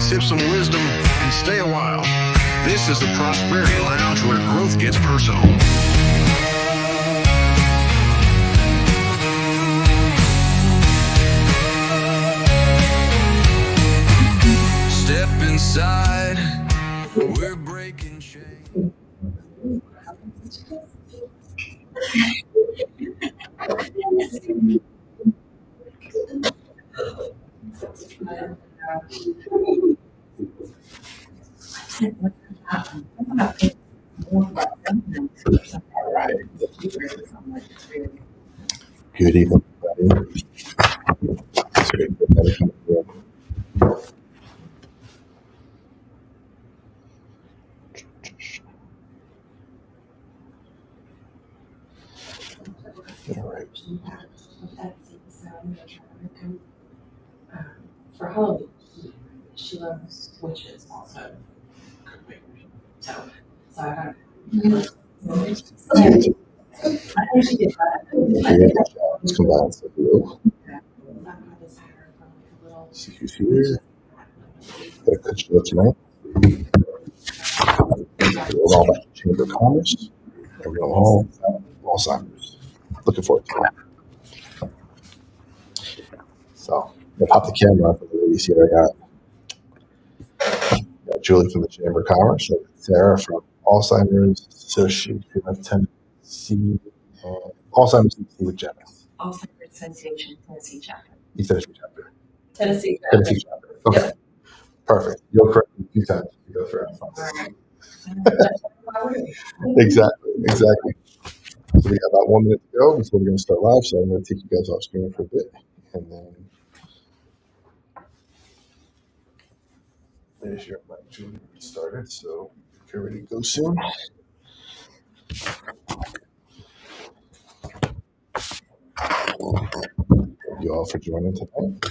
sip some wisdom, and stay a while. This is the Prosperity Lounge, where growth gets personal. Step inside, we're breaking chains. Good evening, everybody. All right. For Halloween, she loves witches also. So I don't. I think she did that. Let's come back to you. See who's here. Got a good show tonight. We're all about the Chamber of Commerce. And we're all about Alzheimer's. Looking forward to it. So, I'll pop the camera up for the ladies here. I got Julie from the Chamber of Commerce, Sara from Alzheimer's Association of Tennessee, and Alzheimer's Tennessee with Janice. Alzheimer's Association Tennessee chapter. Tennessee chapter. Tennessee chapter. Okay. Yep. Perfect. You'll correct me a few times as we go through it. Exactly. So we got about 1 minute to go before we're going to start live. So I'm going to take you guys off screen for a bit, and then there's your mic, Julie. Get started. So if you're ready to go soon. Thank you all for joining tonight.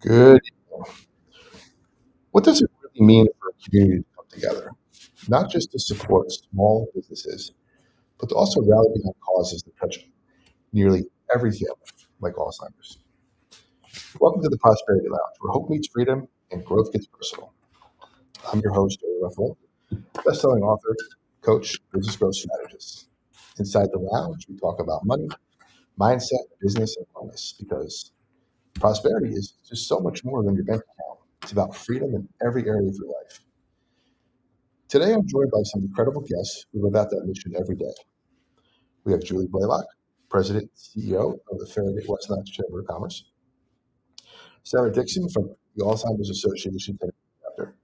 Good. What does it really mean for a community to come together? Not just to support small businesses, but to also rally behind causes that touch nearly every family, like Alzheimer's. Welcome to the Prosperity Lounge, where hope meets freedom and growth gets personal. I'm your host, Joey Ruffalo, best-selling author, coach, business growth strategist. Inside the lounge, we talk about money, mindset, business, and wellness, because prosperity is just so much more than your bank account. It's about freedom in every area of your life. Today, I'm joined by some incredible guests who are about that mission every day. We have Julie Blaylock, President and CEO of the Farragut West Knox Chamber of Commerce. Sara Dickson from the Alzheimer's Association Tennessee chapter.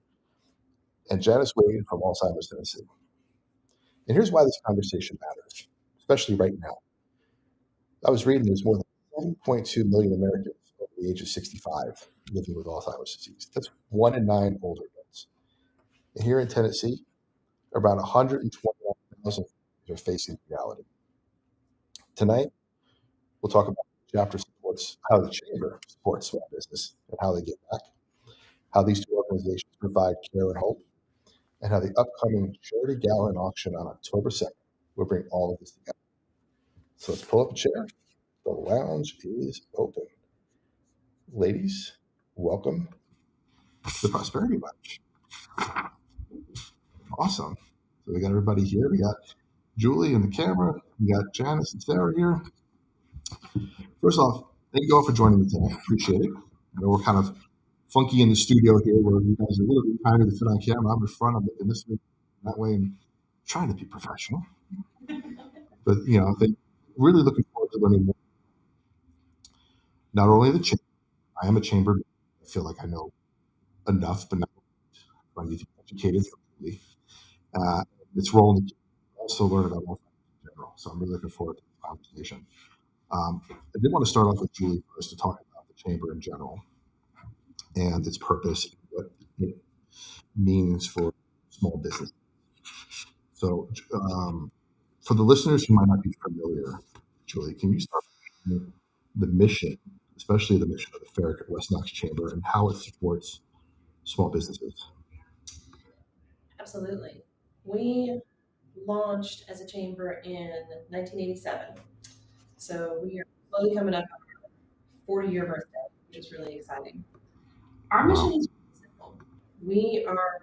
And Janice Wade from Alzheimer's Tennessee. And here's why this conversation matters, especially right now. I was reading there's more than 7.2 million Americans over the age of 65 living with Alzheimer's disease. That's 1 in 9 older adults. And here in Tennessee, around 121,000 are facing reality. Tonight, we'll talk about the chapter supports how the chamber supports small business and how they get back, how these two organizations provide care and hope, and how the upcoming Charity Gala Auction on October 2nd will bring all of this together. So let's pull up a chair. The lounge is open. Ladies, welcome to the Prosperity Lounge. Awesome. So we got everybody here. We got Julie and the camera. We got Janice and Sara here. First off, thank you all for joining me tonight. Appreciate it. I know we're kind of funky in the studio here where you guys are literally trying to fit on camera. I'm in front, I'm looking this way, that way, and trying to be professional. But, I think really looking forward to learning more. Not only the chamber, I am a chamber. I feel like I know enough, but not I need to be educated completely. its role in the also learn about Alzheimer's in general. So I'm really looking forward to the conversation. I did want to start off with Julie first to talk about the chamber in general and its purpose, and what it means for small business. So, for the listeners who might not be familiar, Julie, can you start with the mission, especially the mission of the Farragut West Knox Chamber, and how it supports small businesses? Absolutely. We launched as a chamber in 1987. So we are slowly coming up on our 40-year birthday, which is really exciting. Our mission Wow. is really simple. We are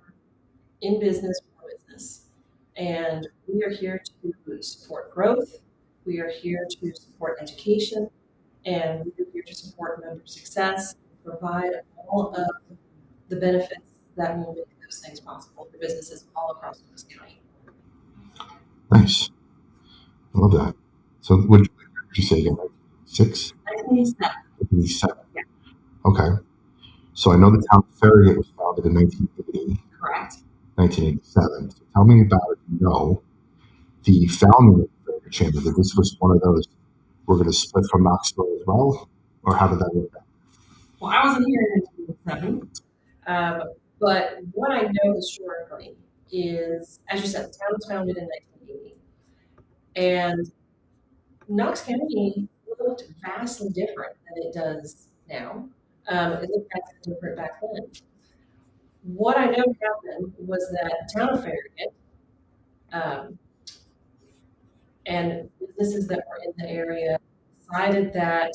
in business for business, and we are here to support growth. We are here to support education, and we are here to support member success, provide all of the benefits that will make those things possible for businesses all across Knox County. Nice. I love that. So, what did you say again? 6? 1987. Yeah. Okay. So I know the town of Farragut was founded in 1980, Correct. 1987. So tell me about, if you know, the founding of the Farragut Chamber. That this was one of those, we're going to split from Knoxville as well, or how did that work out? Well, I wasn't here in 1987, but what I know historically is, as you said, the town was founded in 1980, and Knox County looked vastly different than it does now. It looked vastly different back then. What I know happened was that the town of Farragut and businesses that were in the area decided that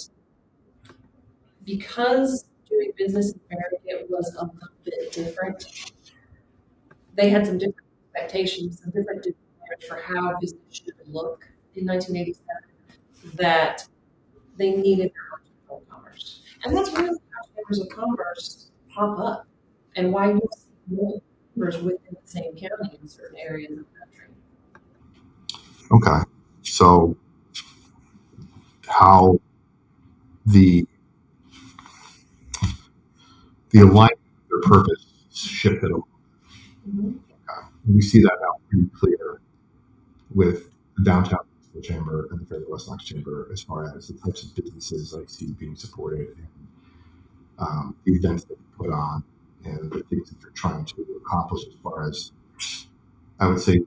because doing business in Farragut was a little bit different, they had some different expectations, some different desires for how business should look in 1987, that they needed their own commerce. And that's really how chambers of commerce pop up, and why you see more chambers within the same county in certain areas of the country. Okay. So how the alignment of their purpose shifted over. Okay. We see that now pretty clear with the downtown chamber and the Farragut West Knox Chamber, as far as the types of businesses I see being supported, and the events that we put on, and the things that they're trying to accomplish as far as, I would say,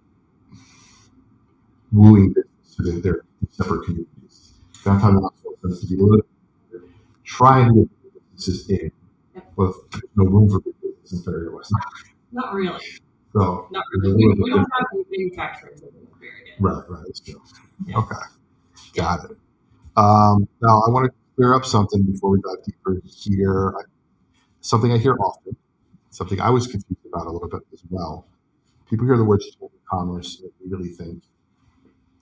wooing business to their separate communities. Downtown Knoxville tends to be a little bit trying to get businesses in, but there's no room for business in Farragut West Knox. Not really. So Not really. We don't have any manufacturing in Farragut. Right, that's true. Yeah. Okay, got it. Now I want to clear up something before we dive deeper here. Something I hear often, something I was confused about a little bit as well. People hear the word chamber of commerce and immediately think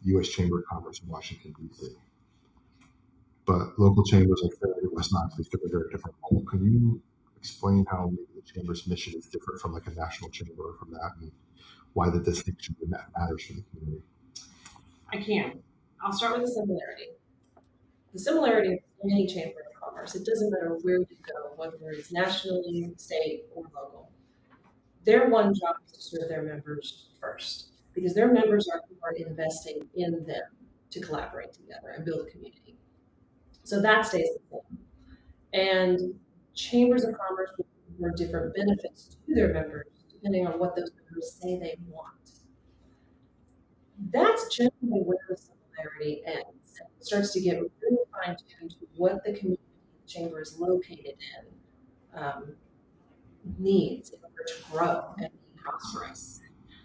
U.S. Chamber of Commerce in Washington, D.C. But local chambers like Farragut, West Knox, they fill a very different role. Can you explain how maybe the chamber's mission is different from like a national chamber or from that, and why the distinction matters for the community? I can. I'll start with the similarity. The similarity of any chamber of commerce, it doesn't matter where you go, whether it's nationally, state, or local. Their one job is to serve their members first, because their members are investing in them to collaborate together and build a community. So that stays the same. And chambers of commerce will offer different benefits to their members depending on what those members say they want. That's generally where the similarity ends. And it starts to get really fine-tuned to what the community the chamber is located in needs in order to grow and be prosperous.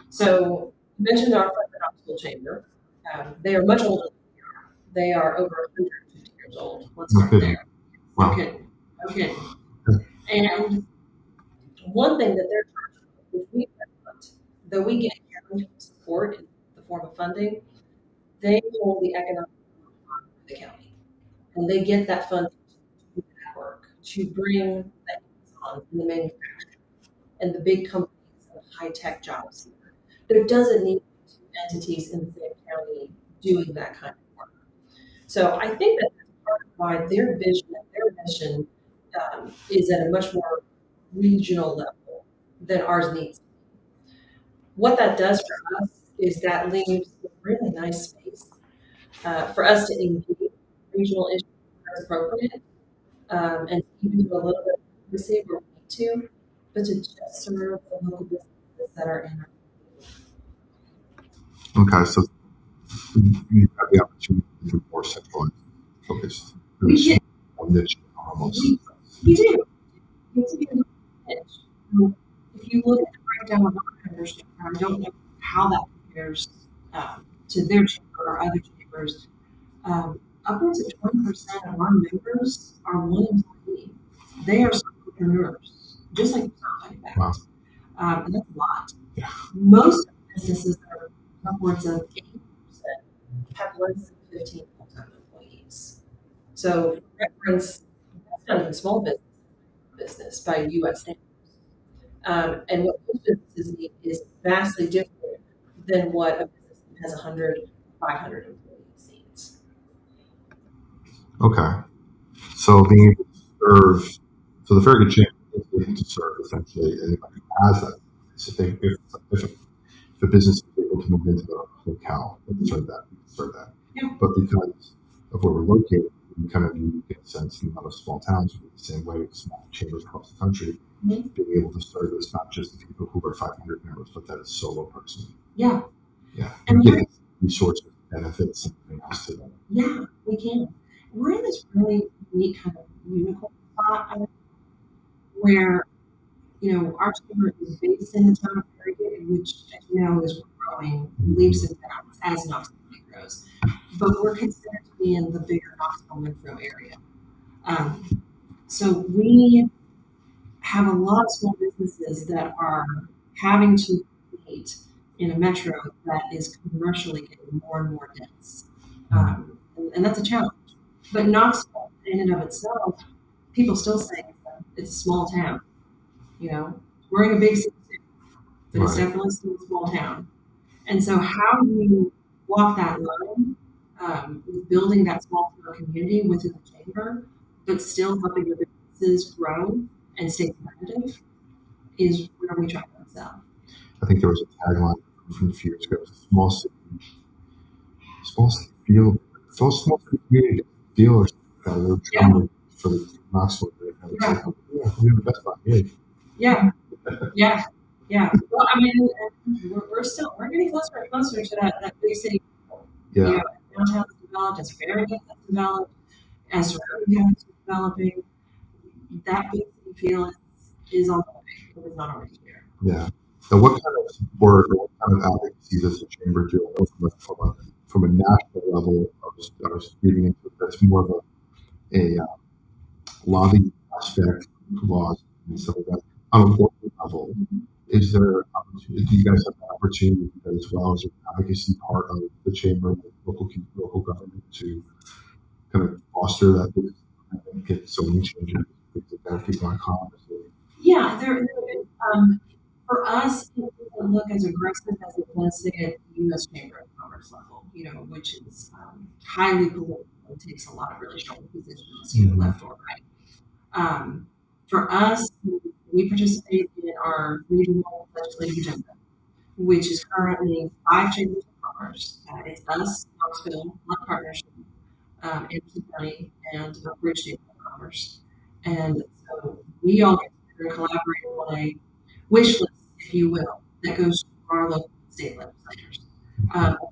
So you mentioned our Farragut Knoxville Chamber. They are much older than we are. They are over 150 years old. Let's start there. Wow. Okay. And one thing that they're charged with, which we don't, though we get county support in the form of funding, they hold the economic fund for the county. And they get that funding to do that work, to bring that on in the manufacturing and the big companies and high-tech jobs here. There doesn't need to be entities in the same county doing that kind of work. So I think that that's part of why their vision and their mission is at a much more regional level than ours needs. What that does for us is that leaves a really nice space for us to engage regional issues as appropriate, and even do a little bit of advocacy where we need to, but to just serve the local businesses that are in our Okay, so you have the opportunity to be more centralized focused. We Really do. small niche almost. We do. It's a good niche. So if you look at the breakdown of our membership, I don't know how that compares to their chamber or other chambers. Upwards of 20% of our members are one employee. They are entrepreneurs, just like yourself, in fact. Wow. And that's a lot. Yeah. Most businesses are upwards of 80% have less than 15 full-time employees. So, for reference, that's not even small business by U.S. standards. And what most businesses need is vastly different than what a business that has 100, 500 employees needs. Okay. So being able to serve, so the Farragut chamber is able to serve essentially anybody who has that. So if a business is able to move into the locale and serve that, we can serve that. Yeah. But because of where we're located, we kind of unique in a sense in a lot of small towns, the same way with small chambers across the country, being able to service not just the people who are 500 members, but that solo person. Yeah. Yeah. And get resources, benefits, something else to them. Yeah, we can. We're in this really unique kind of unicorn spot where, our chamber is based in the town of Farragut, which, as you know, is growing leaps and bounds as Knox County grows. But we're considered to be in the bigger Knoxville metro area. So we have a lot of small businesses that are having to compete in a metro that is commercially getting more and more dense. And that's a challenge. But Knoxville, in and of itself, people still say it's a small town. We're in a big city, but it's definitely still a small town. And so, how you walk that line with building that small town community within the chamber, but still helping your businesses grow and stay competitive, is where we try to excel. I think there was a tagline from a few years ago: small city feel, small city community feel, or they're trying for the Knoxville. We have the best one here. Yeah. Well, I mean, we're getting closer and closer to that big city. Yeah. Downtown is developed, as Farragut has developed, as Farragut is developing. That big city feel is on the way. It is not already here. Yeah. And what kind of support or what kind of advocacy does the chamber do? I know from a national level, I was reading into it, that's more of a lobbying aspect, laws and stuff like that. On a local level, is there opportunity? Do you guys have an opportunity as well as an advocacy part of the chamber, local government, to kind of foster that business and get zoning changes, things like that? People on Congress. Yeah, there is. For us, it doesn't look as aggressive as it does at the U.S. Chamber of Commerce level, which is highly political and takes a lot of really strong positions, left or right. For us, we participate in our regional legislative agenda, which is currently 5 chambers of commerce. It's us, Knoxville, One Partnership, Anderson County, and Bridge Chamber of Commerce. And so we all get together and collaborate on a wish list, if you will, that goes to our local state legislators.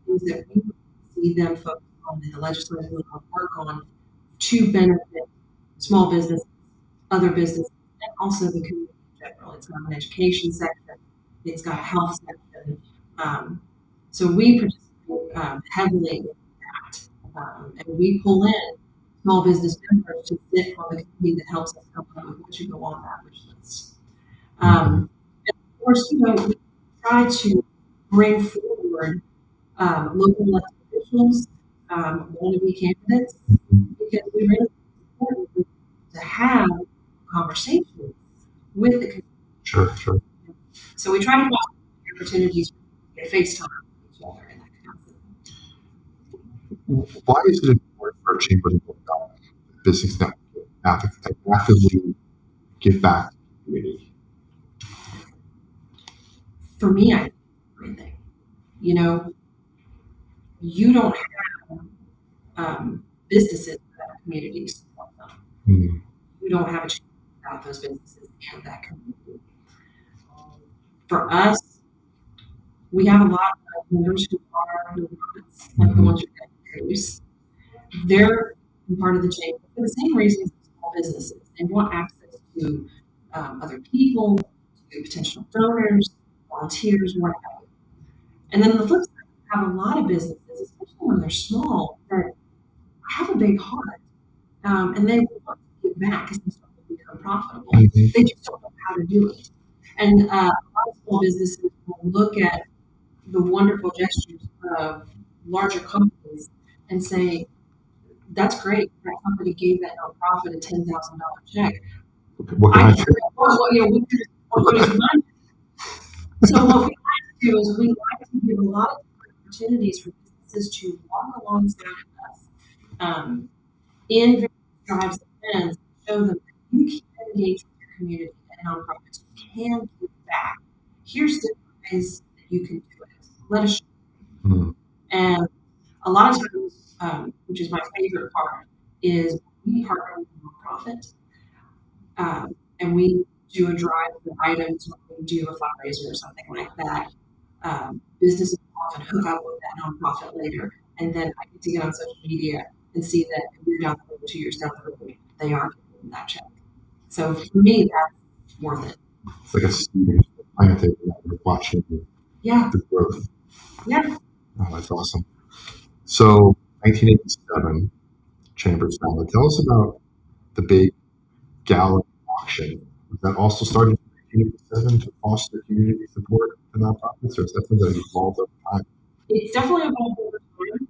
Things that we see them focus on in the legislative level, work on to benefit small business, other businesses, and also the community in general. It's got an education section, it's got a health section. So we participate heavily in that. And we pull in small business members to sit on the committee that helps us come up with what should go on that wish list. And of course, we try to bring forward local elected officials, wannabe candidates, because we really important to have conversations with the community. Sure. So we try to find opportunities to get FaceTime with each other in that capacity. Why is it important for a chamber to work on business that actively give back to the community? For me, I think it's a great thing. You know, you don't have businesses that have communities support them. Mhm. You don't have a chance without those businesses and that community. For us, we have a lot of members who are nonprofits, like the ones you're going to introduce. They're part of the chamber for the same reasons as small businesses. They want access to other people, to potential donors, volunteers, whatever. And then on the flip side, you have a lot of businesses, especially when they're small, that have a big heart, and they want to give back as they start to become profitable. Mhm. They just don't know how to do it. And a lot of small businesses will look at the wonderful gestures of larger companies and say, "That's great. That company gave that nonprofit a $10,000 check. What can I do? What is mine?" So what we like to do is we like to give a lot of opportunities for businesses to walk alongside us in various drives and plans, show them that you can engage with your community and nonprofits. You can give back. Here's different ways that you can do it. Let us show you. Mhm. And a lot of times, which is my favorite part, is we partner with a nonprofit and we do a drive for items when we do a fundraiser or something like that. Businesses often hook up with that nonprofit later, and then I get to get on social media and see that we're down the road, 2 years down the road, they are getting that check. So for me, that's worth it. It's like a seed planted and we're watching Yeah, the growth. yeah. Oh, that's awesome. So 1987, Chambers founded. Tell us about the big gala auction. Was that also started in 1987 to foster community support for nonprofits, or is that something that evolved over time? It's definitely evolved over time.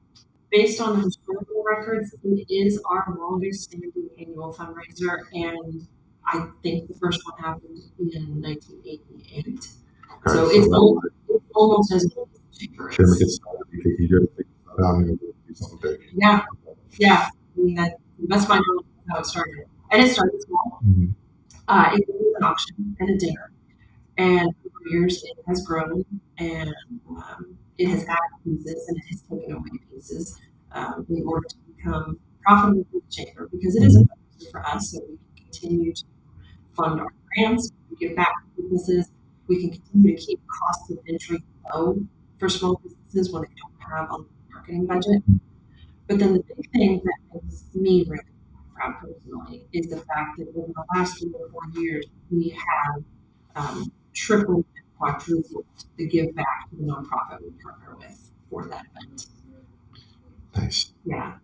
Based on the historical records, it is our longest standing annual fundraiser, and I think the first one happened in 1988. Okay, So so it's that almost as old as the chamber Chairman is. gets started because you did think about it and do something big. Yeah, yeah. I mean, that's my knowledge of how it started. And it started small. Mhm. It was an auction and a dinner. And over years, it has grown and it has added pieces and it has taken away pieces in order to become profitable for the chamber because it is a fundraiser for us. So we can continue to fund our grants, we give back to businesses, we can continue to keep costs of entry low for small businesses when they don't have a marketing budget. But then the big thing that makes me really proud personally is the fact that over the last 3 or 4 years, we have tripled and quadrupled the give back to the nonprofit we partner with for that event. Nice. Yeah.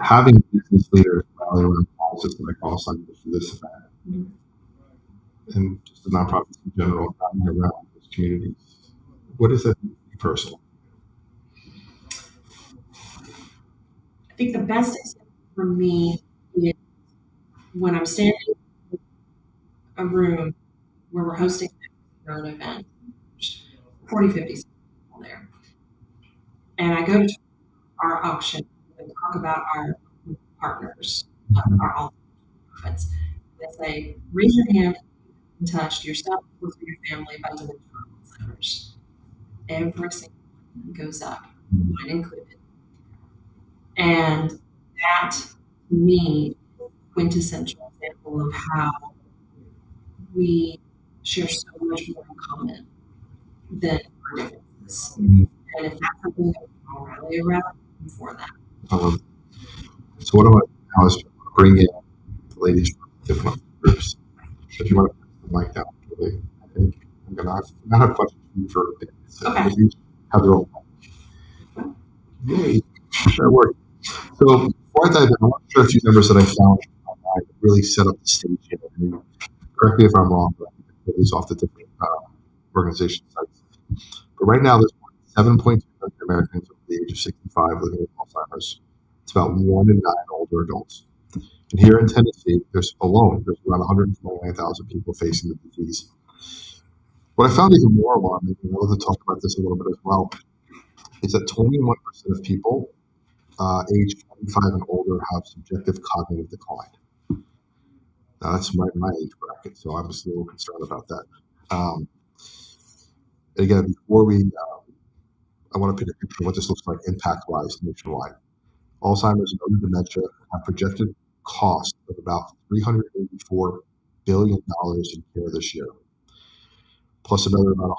Having business leaders rally around causes like Alzheimer's for this event, and just the nonprofits in general, rallying around those communities. What does that mean for you personally? I think the best example for me is when I'm standing in a room where we're hosting an event, 40, 50 people there. And I go to our auction and talk about our partners, our all nonprofits. They say, raise your hand and touch yourself or your family by dementia or Alzheimer's. Every single one goes up, mine included. And that, to me, quintessential example of how we share so much more in common than our differences. Mhm. And if that's something that we can all rally around, I'm for that. So what about now is bring in the ladies from different groups. If you want to put the mic down, Julie, I think I'm gonna have questions for you for a bit. So Okay. if you have their own mic. Yay, sure work. So before I dive in, I want to share a few numbers that I found online that really set up the stage here. And correct me if I'm wrong, but I think I pulled these off the different organization sites. But right now, there's 7.2 million Americans over the age of 65 living with Alzheimer's. It's about 1 in 9 older adults. And here in Tennessee, there's around 129,000 people facing the disease. What I found even more alarming, and I'd love to talk about this a little bit as well, is that 21% of people aged 25 and older have subjective cognitive decline. Now, that's right in my age bracket, so I'm just a little concerned about that. And again, before I want to paint a picture of what this looks like impact-wise nationwide. Alzheimer's and other dementia have projected cost of about $384 billion in care this year, plus another about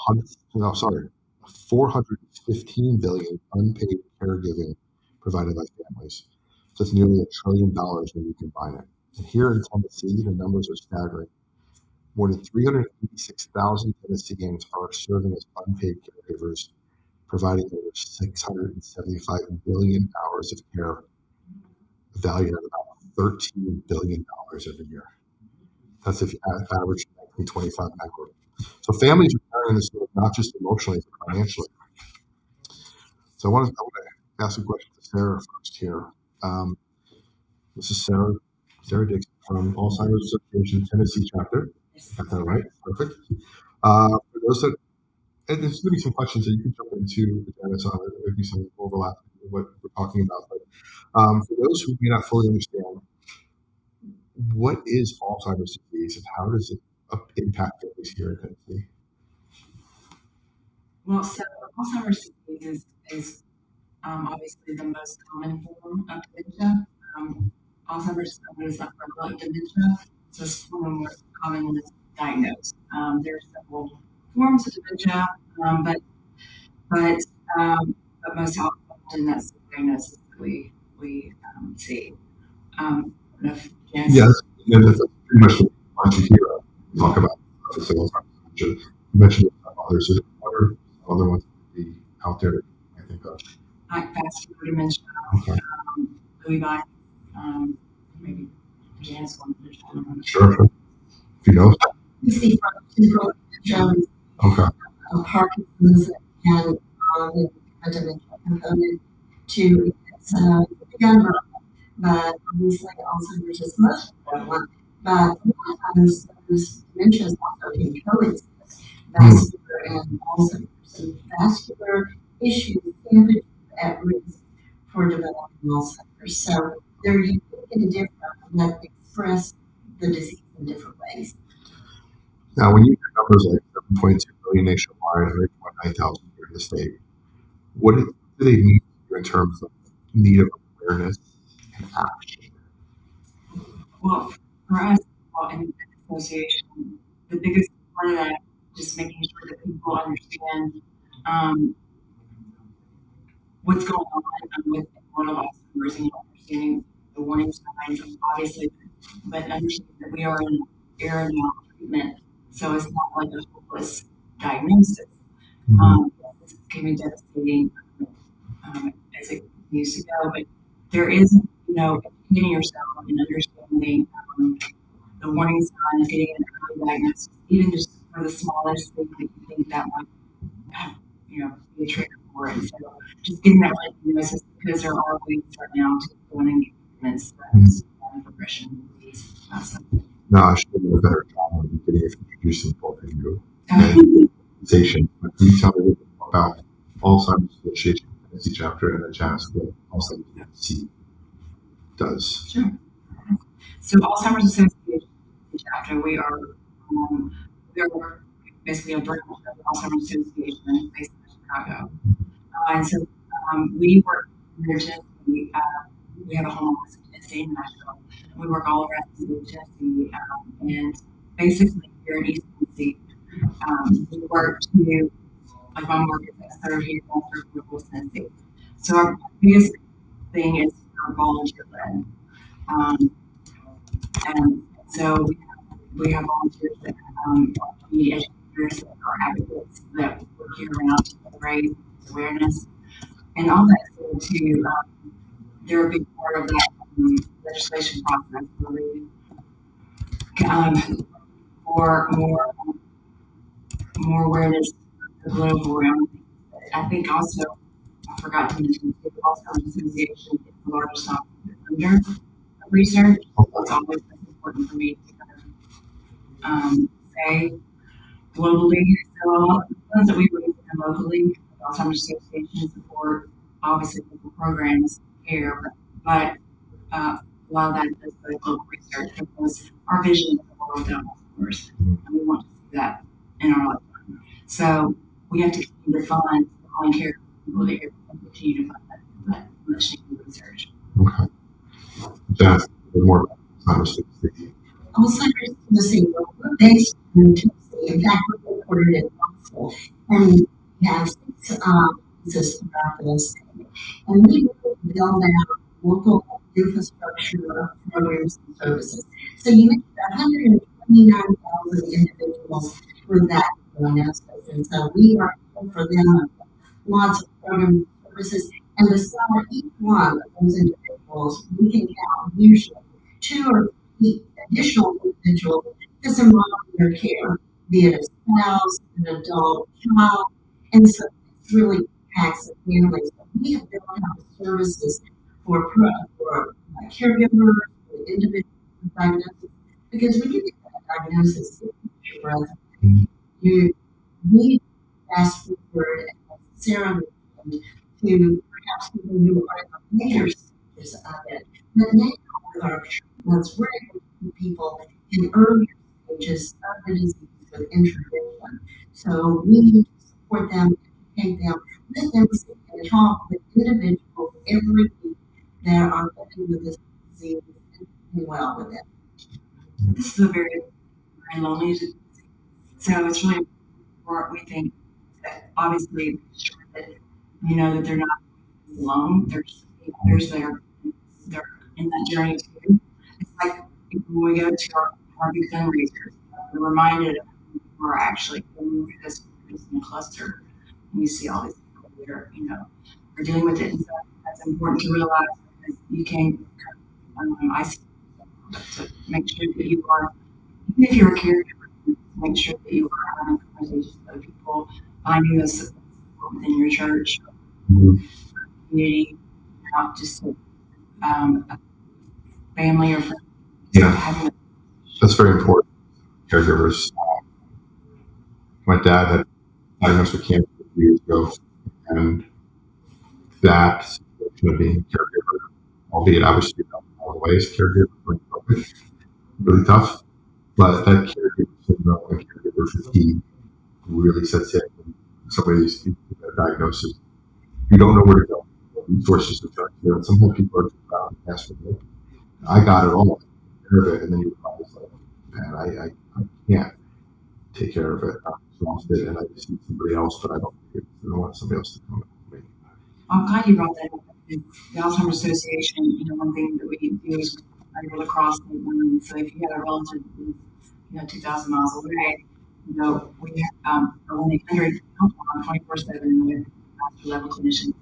415 billion unpaid caregiving provided by families. So it's nearly $1 trillion when you combine it. And here in Tennessee, the numbers are staggering. More than 386,000 Tennesseans are serving as unpaid caregivers, providing over 675 billion hours of care, valued at about $13 billion every year. That's if you average 1925 an hour. So families are carrying this load not just emotionally, but financially. So I want to ask a question to Sara first here. This is Sara Dickson from Alzheimer's Association Tennessee chapter. Got that right? Perfect. For those that, and there's going to be some questions that you can jump into, Janice, on. There may be some overlap in what we're talking about. But for those who may not fully understand, what is Alzheimer's disease and how does it impact families here in Tennessee? Well, so Alzheimer's disease is obviously the most common form of dementia. Alzheimer's is a prevalent dementia, so it's one of the most commonly diagnosed. There are several forms of dementia, but most often that's the diagnosis that we see. Yes, and that's pretty much what I want you here talk about. Alzheimer's dementia. You mentioned others. So what are other ones that would be out there that I think of? Like vascular dementia, Okay. Lewy bodies, maybe Janice wanted to try them. Sure. If you know. We see frontotemporal dementia, Okay. Parkinson's, and a dementia component to it. So it's a number, but obviously Alzheimer's is most prevalent. But a lot of times those dementias also can coexist, vascular and Alzheimer's. So vascular issues can be at risk for developing Alzheimer's. So they're unique and different, that express the disease in different ways. Now, when you hear numbers like 7.2 million nationwide and 9,000 here in the state, what do they mean in terms of need of awareness and action? Well, for us in the association, the biggest part of that just making sure that people understand what's going on with one of Alzheimer's and understanding the warning signs, obviously, but understanding that we are in an era now of treatment, so it's not like a hopeless diagnosis. It's going to be devastating as it continues to go, but there is, educating yourself and understanding the warning signs, getting an early diagnosis, even just for the smallest thing that you think that might have, be a trigger for it. So just getting that diagnosis, because there are ways right now to go in and get treatments for progression disease. No, I should have done a better job of getting introducing both of you. Organization. But can you tell me a little bit more about Alzheimer's Association Tennessee chapter and the Janice what Alzheimer's Tennessee does? Sure. So Alzheimer's Association chapter, we are basically a branch of Alzheimer's Association based in Chicago. And so we work here in Tennessee. We have a home office in Tennessee and Nashville. We work all around the state of Tennessee, and basically here in East Tennessee, we work to, like my work is a third here, third in West Tennessee. So our biggest thing is our volunteer led. And so we have volunteers that be educators that are advocates that work year round to raise awareness and all that. So too, they're a big part of that legislation process really, for more awareness of the political realm. I think also, I forgot to mention, the Alzheimer's Association is the largest funder of research. It's always important for me to say globally. So the funds that we raise locally, the Alzheimer's Association support obviously local programs here, but a lot of that is the global research because our vision is a world without Alzheimer's, and we want to see that in our lifetime. So we have to continue to fund ongoing care for people that continue to fund that much needed research. Okay. That's more about Alzheimer's disease. Alzheimer's disease, we're based in Tennessee. In fact, we're headquartered in Knoxville, and we have 6 offices throughout the state. And we really build out local infrastructure of programs and services. So you mentioned 129,000 individuals with that diagnosis, and so we are able for them lots of programs and services. And beside each one of those individuals, we can count usually 2 or 3 additional individuals that's involved in their care, be it a spouse, an adult, child, and so this really impacts the family. So we have built out services for caregivers, for individuals with diagnosis, because when you get that diagnosis, it's your brother. You need to fast forward, as Sara mentioned, to perhaps people who are in the later stages of it. But now with our treatments, we're able to keep people in earlier stages of the disease with intervention. So we need to support them, educate them, let them sit and talk with individuals every week that are living with this disease and doing well with it. This is a very, very lonely disease. So it's really important, we think, that obviously sure that you know that they're not alone. There's others that are they're in that journey too. It's like when we go to our big fundraisers, we're reminded of who are actually going through this in a cluster, and you see all these people that are, are dealing with it. And so that's important to realize, because you can't isolate to make sure that you are, even if you're a caregiver, make sure that you are having conversations with other people, finding those support within your church, community, not just a family or friends. Yeah, that's very important. Caregivers. My dad had diagnosed with cancer a few years ago, and that situation of being a caregiver, albeit obviously not all the ways caregiver, really tough. But that caregiver syndrome and caregiver fatigue really sets in when somebody's with a diagnosis. You don't know where to go, what resources to turn to, and sometimes people are too proud to ask for help. I got it all, take care of it, and then you realize, like, man, I can't take care of it. I'm exhausted, and I just need somebody else, but I don't want somebody else to come to me. I'm glad you brought that up. The Alzheimer's Association, one thing that we do is we're able to cross state lines. So if you have a relative who's 2,000 miles away, we have a 1-800 helpline 24/7 with master level clinicians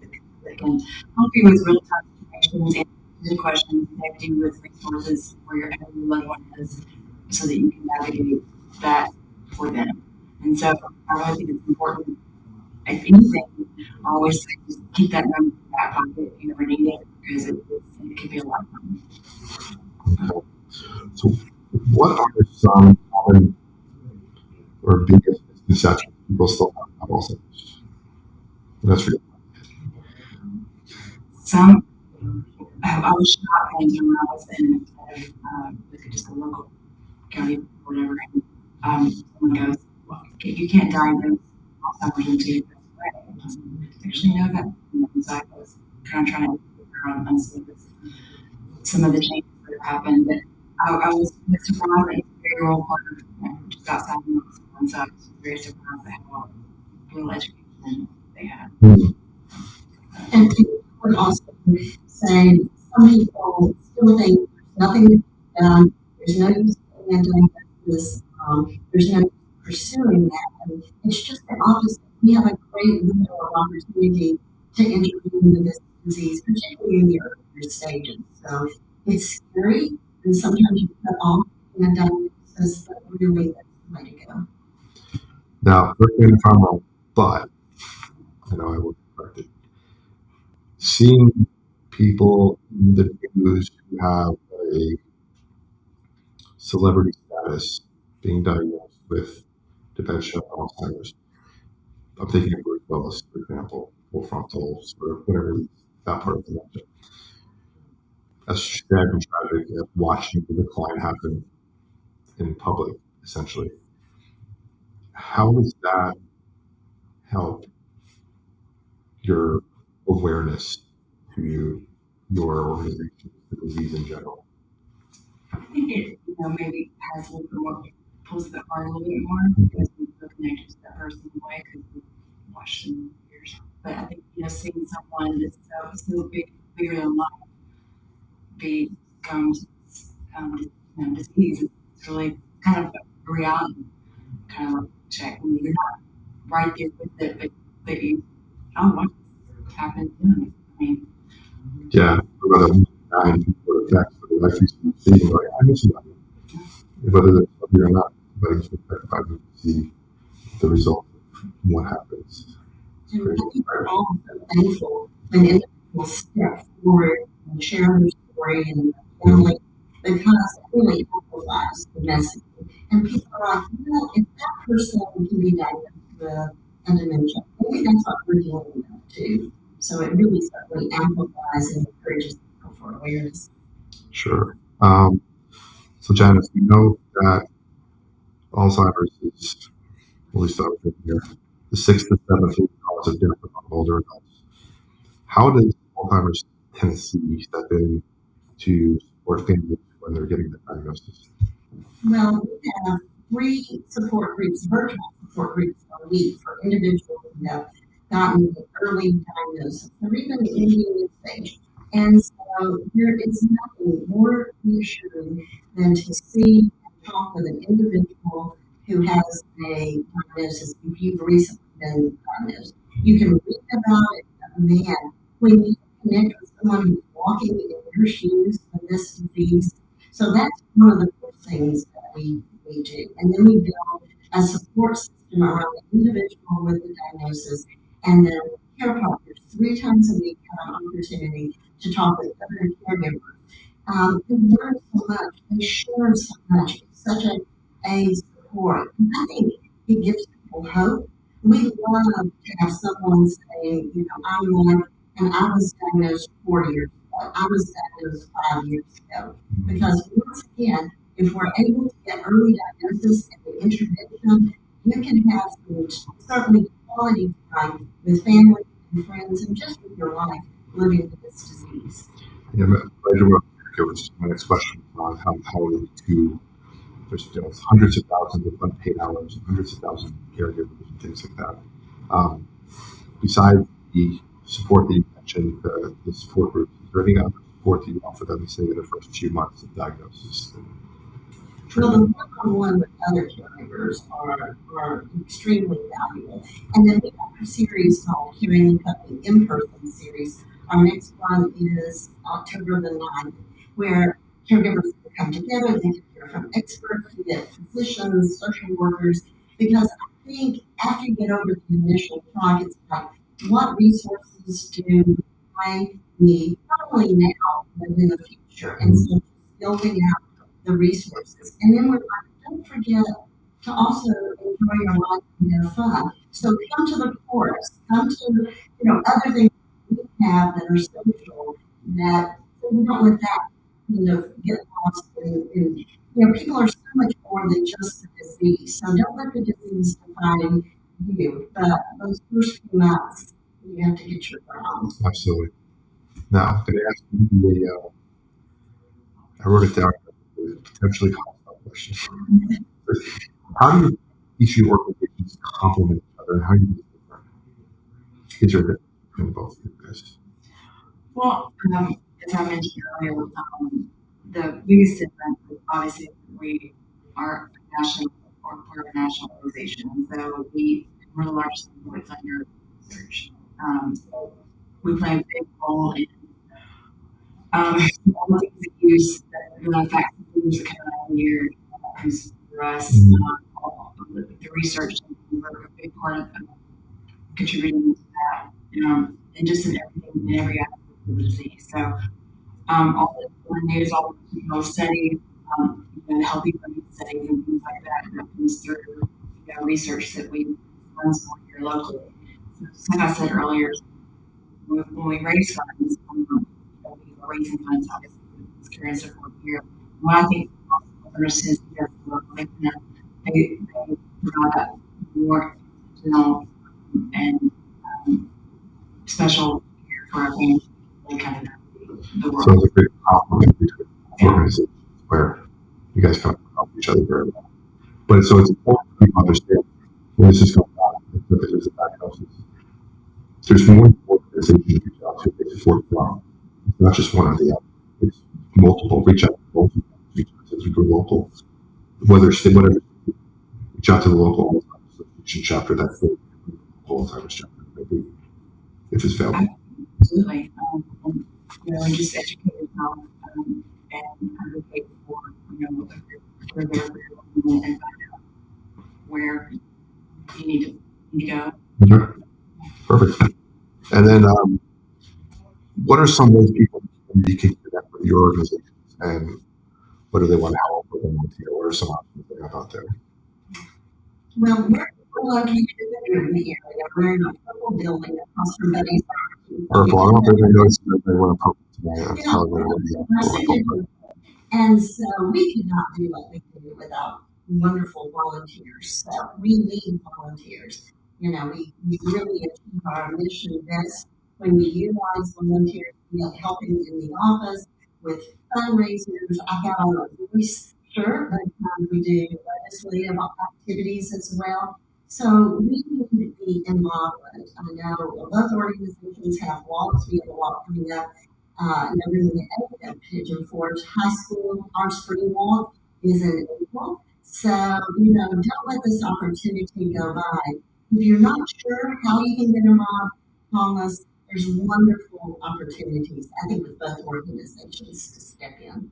that can help you with real time situations, answer questions, connect you with resources where your loved one is, so that you can navigate that for them. And so I really think it's important. If anything, I always say just keep that number in your back pocket if you ever need it, because it can be a lifeline. Okay. So, what are some common or biggest misconceptions people still have about Alzheimer's? That's for you. I was shocked when I was in just a local county or whatever, and someone goes, well, you can't diagnose Alzheimer's until you pass away. I actually know that. So I was kind of trying to figure out some of the changes that have happened, but I was surprised that it's a very rural part of which is outside of Knox, and so I was very surprised at how little education they had. And people would also say some people still think there's nothing to be done, there's no use in this, there's no use pursuing that. And it's just the opposite. We have a great window of opportunity to intervene with this disease, particularly in the earlier stages. So it's scary, and sometimes you put off in a diagnosis, but really that's the way to go. Now, correct me if I'm wrong, but I will correct it. Seeing people in the news who have a celebrity status being diagnosed with dementia or Alzheimer's. I'm thinking of Bruce Willis, for example, full frontal, sort of whatever that part of dementia. That's sad and tragic of watching the decline happen in public, essentially. How has that help your awareness to your organization, the disease in general? I think it, maybe has a little bit more, pulls the heart a little bit more because we feel connected to that person in a way because we've watched them for years. But I think, seeing someone that's so big, bigger than life become disease, it's really kind of a reality, kind of like check. I mean, you're not right there with it, but you, what happened to them? I mean, Yeah, about 9 people attacks, but it actually seems like I know somebody, whether they're somebody or not, but it's affected to see the result of what happens. And I think we're all so thankful when individuals step forward and share their story and their family because it really amplifies the message. And people are like, if that person can be diagnosed with a dementia, maybe that's what we're dealing with too. So it really certainly amplifies and encourages people for awareness. Sure. So Janice, we know that Alzheimer's is, at least I was thinking here, the 6th to 7th leading cause of death among older adults. How does Alzheimer's Tennessee step in to support families when they're getting the diagnosis? Well, we have 3 support groups, virtual support groups a week for individuals who have gotten an early diagnosis or even in the stage. And so there is nothing more reassuring than to see and talk with an individual who has a diagnosis if you've recently been diagnosed. You can read about it, but man, when you connect with someone who's walking in your shoes with this disease, so that's one of the first things that we do. And then we build a support system around the individual with the diagnosis and then care partners 3 times a week have an opportunity to talk with other caregivers. They learn so much, they share so much. It's such a support. And I think it gives people hope. We love to have someone saying, I'm one, and I was diagnosed 4 years ago. I was diagnosed 5 years ago. Because once again, if we're able to get early diagnosis and the intervention, you can have some certainly quality time with family and friends and just with your life living with this disease. Yeah, my next question on how to there's hundreds of thousands of unpaid hours, hundreds of thousands of caregivers and things like that. Besides the support that you mentioned, the support groups, is there any other support that you offer them, say, in the first few months of diagnosis? Well, the one-on-one with other caregivers are extremely valuable. And then we have a series called Hearing and Company in-person series. Our next one is October the 9th, where caregivers will come together, they can hear from experts, you get physicians, social workers, because I think after you get over the initial shock, it's like, what resources do I need, not only now, but in the future? And so just building out the resources. And then we're like, don't forget to also enjoy your life and have fun. So come to the forest, come to, other things we have that are social that so we don't let that get lost in people are so much more than just the disease. So don't let the disease define you. But those first few months, you have to get your ground. Absolutely. Now, can I ask you I wrote it down, potentially hostile question. How do each of your organizations complement each other, and how do you do different? Is there a difference between both of you guys? Well, as I mentioned earlier, the biggest difference is obviously we are a national or part of a national organization, and so we're the largest employees under research. So we play a big role in all the things that use the facts and figures that come out every year comes through us. All of the research, we're a big part of contributing to that, and just in everything, in every aspect of the disease. So all the news, all the studies, the healthy living studies and things like that comes through research that we run here locally. So, like I said earlier, when we raise funds, we are raising funds obviously for this care and support here. What I think nurses they provide more and special care for our family, like kind of the world. So it's a great compliment between organizations where you guys kind of help each other very well. But so it's important for people to understand when this is going on, if there's a diagnosis, there's more organizations to reach out to before tomorrow. It's not just one or the other. It's multiple. Reach out to both. Reach out to the local, whatever. Reach out to the local Alzheimer's Association chapter, that full Alzheimer's chapter, maybe, if it's available. Absolutely. And just educate yourself and advocate for, for their and find out where you need to go. Okay. Perfect. And then, what are some ways people can connect with your organizations, and what do they want to help with them with here? What are some options they have out there? Well, we're located in the area. We're in a purple building across from Betty's. Purple. I don't know if anybody noticed that they want to purple today. That's probably going to be And so we could not do what we do without wonderful volunteers. So we need volunteers. We really achieve our mission best when we utilize volunteers, helping in the office with fundraisers. I got on a voice shirt, but we do legislative activities as well. So we need to be involved. I know both organizations have walks. We have a walk coming up November the 8th at Pigeon Forge High School. Our spring walk is in April. So, don't let this opportunity go by. If you're not sure how you can get involved, call us. There's wonderful opportunities, I think, with both organizations to step in.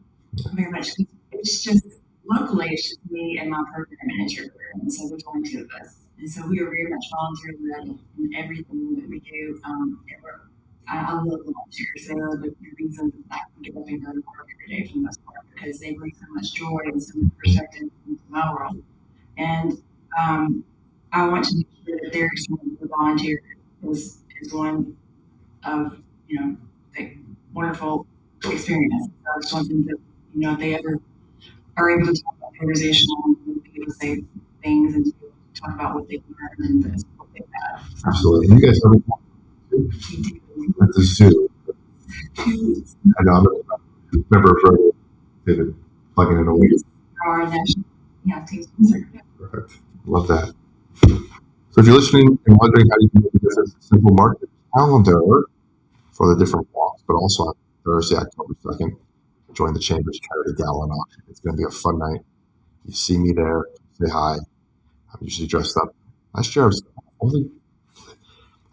Very much. It's just locally, it's just me and my program manager, and so there's only two of us. And so we are very much volunteer led in everything that we do. I love volunteers. They are the reason that I can get up and go to work every day for the most part, because they bring so much joy and so much perspective into my world. And I want to make sure that their experience with volunteer is one of, a wonderful experience. So I just want them to, if they ever are able to talk about the organization and be able to say things and to talk about what they've learned and what they've had. Absolutely. You guys ever at the zoo? I know I'm a member of Farragut. David plugging it away. Our national team sponsor. Perfect. Love that. So if you're listening and wondering how you can make this a simple market calendar for the different walks, but also on Thursday, October 2nd, join the Chamber's Charity Gala Auction. It's going to be a fun night. You see me there, say hi. I'm usually dressed up. Last year I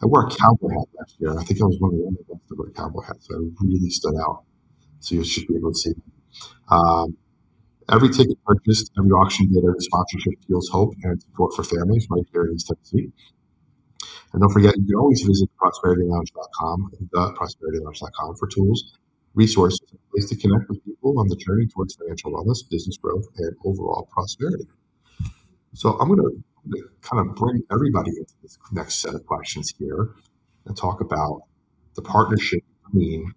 wore a cowboy hat last year. I think I was one of the only ones to wear a cowboy hat, so I really stood out. So you should be able to see me. Every ticket purchased, every auction bid, every sponsorship fuels hope and support for families right here in East Tennessee. And don't forget, you can always visit prosperitylounge.com, prosperitylounge.com for tools, resources, and a place to connect with people on the journey towards financial wellness, business growth, and overall prosperity. So I'm going to kind of bring everybody into this next set of questions here and talk about the partnership between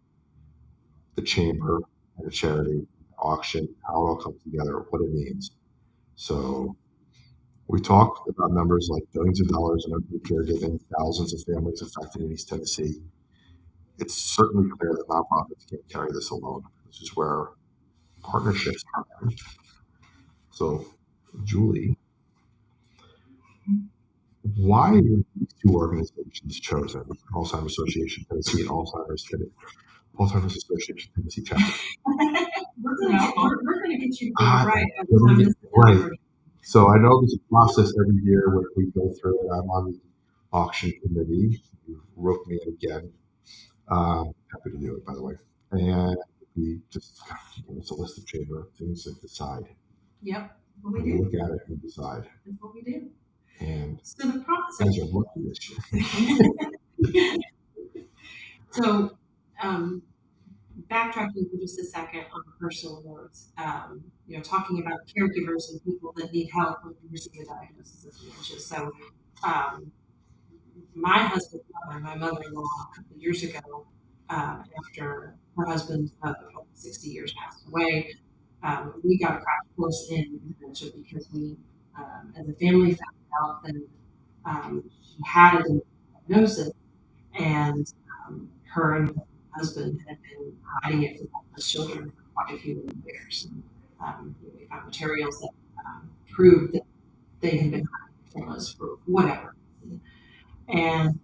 the chamber and the charity auction, how it all comes together, what it means. So we talked about numbers like billions of dollars in unpaid caregiving, thousands of families affected in East Tennessee. It's certainly clear that nonprofits can't carry this alone. This is where partnerships happen. So, Julie, why were these two organizations chosen? Alzheimer's Association Tennessee and Alzheimer's Association Tennessee chapter. We're going to get you right. Right. So I know there's a process every year where we go through it. I'm on the auction committee. You wrote me in again. Happy to do it, by the way. And we just give us a list of chamber things and decide. Yep. What we We do. look at it and decide. That's what we do. And So the process. guys are lucky this year. So, backtracking for just a second on personal notes, talking about caregivers and people that need help when you receive a diagnosis of dementia. So, my husband's mother, my mother-in-law, a couple of years ago, after her husband, 60 years, passed away, we got a crash course in dementia because we, as a family, found out that She had a diagnosis, and her and her husband had been hiding it from all the children for quite a few years. And, we found materials that proved that they had been hiding it from us for whatever reason. And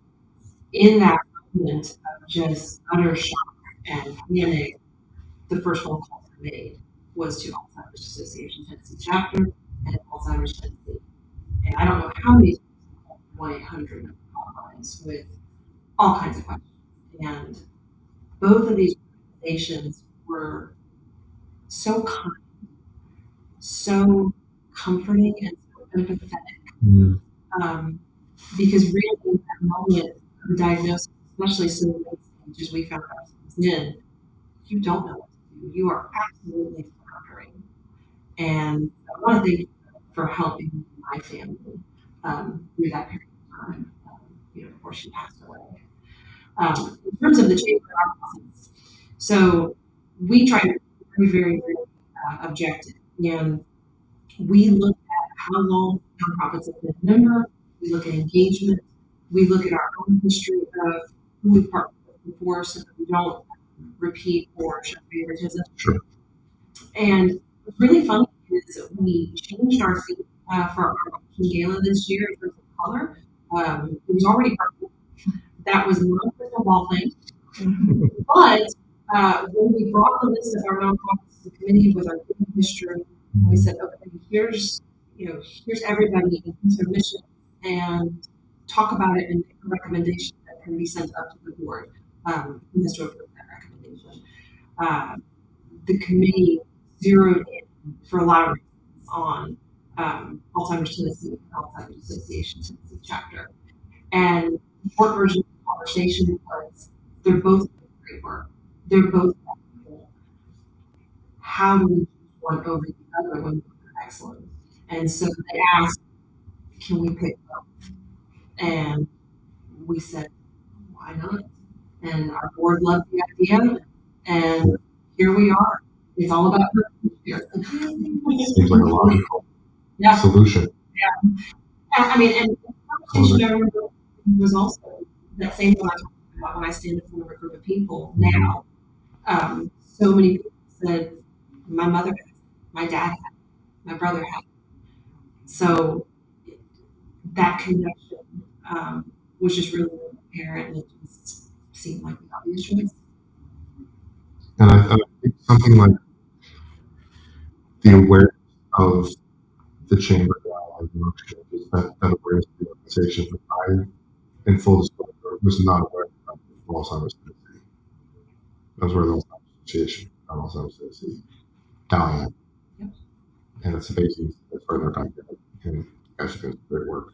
in that moment of just utter shock and panic, the first phone call I made was to Alzheimer's Association Tennessee chapter and Alzheimer's Tennessee. And I don't know how many 1-800 hotlines with all kinds of questions. And both of these organizations were so kind, so comforting, and so empathetic. Because really, in that moment of the diagnosis, especially so late stage as we found ourselves in, you don't know what to do. You are absolutely floundering. And I want to thank you for helping my family through that period of time, before she passed away. In terms of the chamber of our process, so we try to be very, very objective, and we look at how long nonprofits have been a member. We look at engagement. We look at our own history of who we've partnered with before, so that we don't repeat or show favoritism. Sure. And what's really funny is that we changed our theme for our auction gala this year in terms of color. It was already purple. That was not a crystal ball thing. But when we brought the list of our nonprofits to the committee with our giving history, we said, okay, here's everybody and here's their mission, and talk about it and make a recommendation that can be sent up to the board who has to approve that recommendation. The committee zeroed in for a lot of reasons on Alzheimer's Tennessee and Alzheimer's Association Tennessee chapter. And the short version of the conversation was, they're both doing great work. They're both valuable. How do we choose one over the other when they're excellent? And so they asked, can we pick both? And we said, why not? And our board loved the idea, and here we are. It's all about her. Seems like a logical solution. Yeah. I mean, and the conversation I remember was also that same one I talked about when I stand in front of a group of people now. So many people said, my mother had it, my dad had it, my brother had it. So that connection was just really apparent, and it just seemed like the obvious choice. And I think something like the awareness of the chamber and the auction, that awareness of the organization. I, in full disclosure, was not aware of Alzheimer's Tennessee. I was aware of the Alzheimer's Association, not Alzheimer's Tennessee. Now, and it's amazing as far as our time goes, and you guys are doing great work.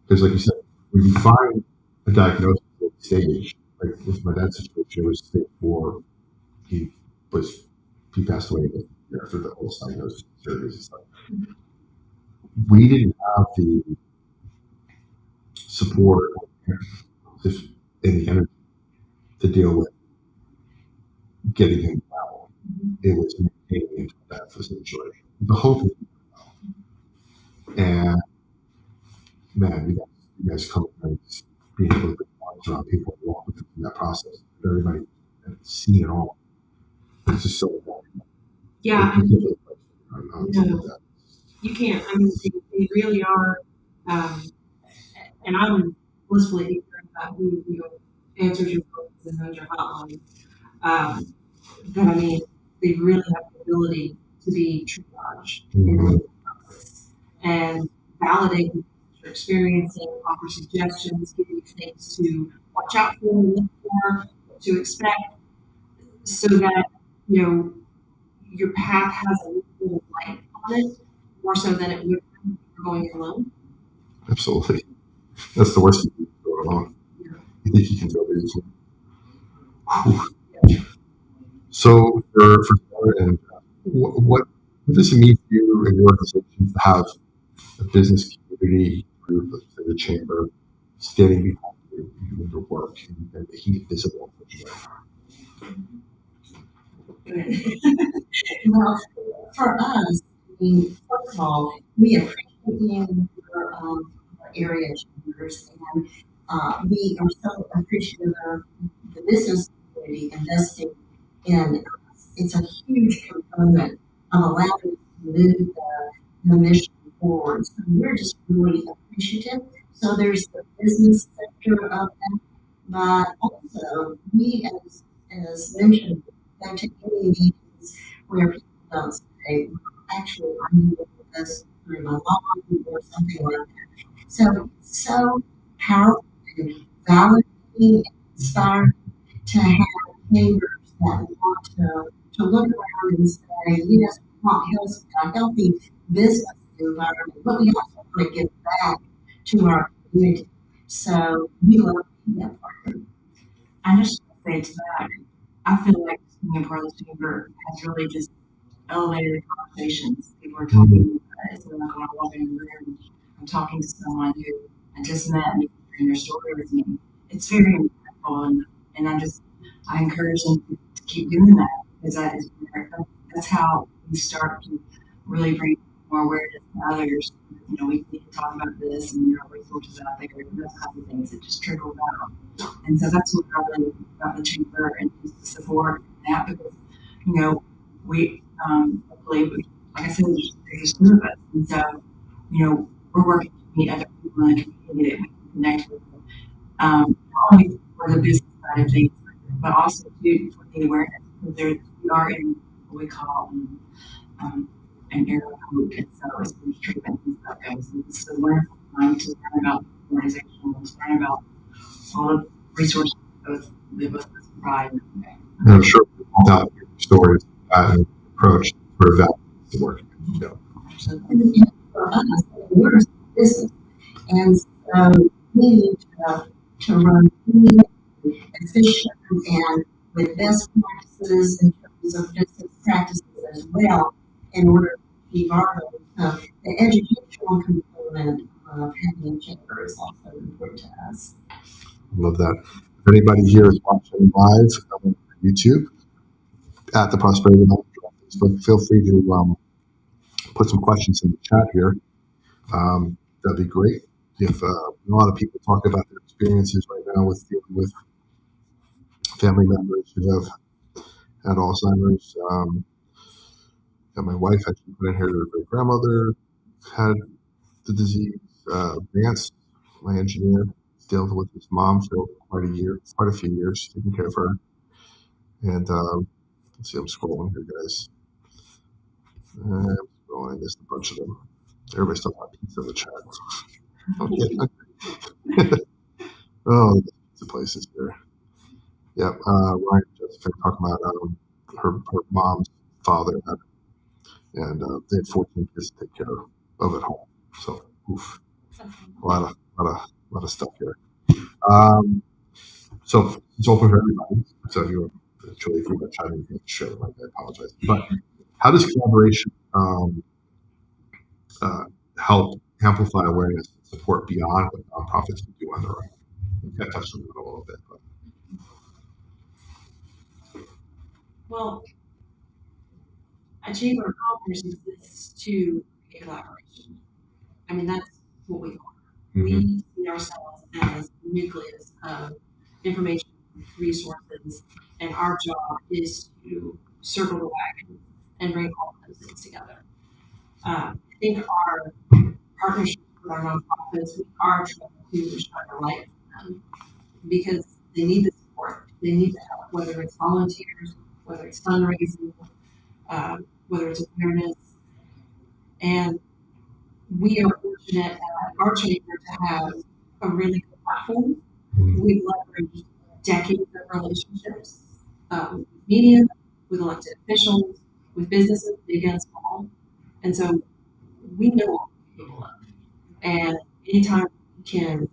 Because, like you said, when you find a diagnosis at the stage, like with my dad's situation, it was stage 4. He passed away after the whole diagnosis, surgeries and stuff. We didn't have the support and the energy to deal with getting him well. It was maintaining him to death, essentially. The hope is well. And man, you guys come and being able to put arms around people and walk with them through that process. Everybody has seen it all. It's just so important. Yeah. You can't. I mean, they really are. And I'm blissfully ignorant about who answers your phones and knows your hotline. But I mean, they really have the ability to be triage and validate what you're experiencing, offer suggestions, give you things to watch out for, look for, what to expect, so that your path has a little light on it, more so than it would if you were going alone. Absolutely. That's the worst thing you can go alone. Yeah. You think you can go easily. Yeah. So for Sara, and what does it mean for you and your organization to have a business community group, let's say the chamber, standing behind you doing your work and making it visible? Well, for us, I mean, first of all, we appreciate being a member of area chambers, and we are so appreciative of the business community investing in us. It's a huge component of allowing us to move the mission forward. So we're just really appreciative. So there's the business sector of that, but also we, as mentioned, go to any meetings where people don't say, actually, I'm doing this through my mom or something like that. So it's so powerful and validating and inspiring to have neighbors that want to look around and say, yes, we want a healthy business environment, but we also want to give back to our community. So we love being that part. I just want to say to that, I feel like being a part of the chamber has really just elevated the conversations. People are talking, it's like when I walk in the room, I'm talking to someone who I just met and sharing their story with me. It's very impactful, and I encourage them to keep doing that because that's how we start to really bring more awareness to others. We need to talk about this, and there are resources out there, and those kinds of things that just trickle down. And so that's what I really like about the chamber and just the support that because we hopefully, like I said, there's two of us, and so we're working to meet other people in the community that we can connect with, not only for the business side of things, but also too for the awareness because we are in what we call an era of hope, and so as far as treatment and stuff goes, and it's a wonderful time to learn about the organization and to learn about all the resources that both of us provide. And I'm sure without your stories and approach sort of that the work. And for us, we're a business, and so we need to run clean, efficient, and with best practices in terms of business practices as well in order to achieve our goals. So the educational component of having a chamber is also important to us. Love that. If anybody here is watching live on YouTube at the Prosperity Lounge on Facebook, feel free to put some questions in the chat here. That'd be great. If a lot of people talk about their experiences right now with dealing with family members who have had Alzheimer's. And my wife actually put in here her great grandmother had the disease. Vance, my engineer, dealt with his mom for quite a few years, taking care of her. And let's see, I'm scrolling here, guys. I'm scrolling. I missed a bunch of them. Everybody's talking about pizza in the chat. Okay. Oh, the pizza places here. Yep. Ryan and Jessica talking about her mom's father had it, and they had 14 kids to take care of at home. So, oof, a lot of stuff here. So it's open for everybody. So if you Julie, if you want to chime in, sure. I apologize. But how does collaboration help amplify awareness and support beyond what nonprofits can do on their own? We kind of touched on it a little bit, but. Well, a chamber of commerce exists to be a collaboration. I mean, that's what we are. Mm-hmm. We see ourselves as the nucleus of information, resources, and our job is to circle the wagon and bring all of those things together. I think our partnerships with our nonprofits, we are trying to shine a light on them because they need the support, they need the help, whether it's volunteers, whether it's fundraising, whether it's awareness. And we are fortunate at our chamber to have a really good platform. We've leveraged decades of relationships with media, with elected officials, with businesses, big and small. And so we know what we're capable of. And anytime we can